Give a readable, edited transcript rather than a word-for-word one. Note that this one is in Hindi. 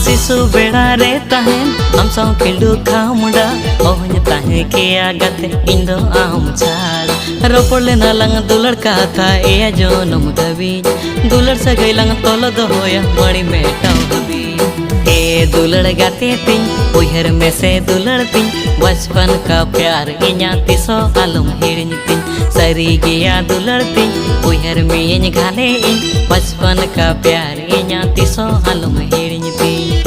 शिशु बेड़ा रे तहन हम सौ खिलू खामुडा ओहन ताहे के आगत इंदो आम छाड़ रोपड़ले ना लंग दुलड़ काथा ए जोनम दबी दुलड़ सगई लंग तोल दो होया बड़ी मेटाव दबी ए दुलड़ गाते तिन उहर में से दुलड़ तिन बचपन का प्यार इन्या तिसो आलम हिरन तिन सरी गया दुलड़ तिन उहर में इन घाले इन बचपन का प्यार इन्या तिसो आलम हिरन तिन।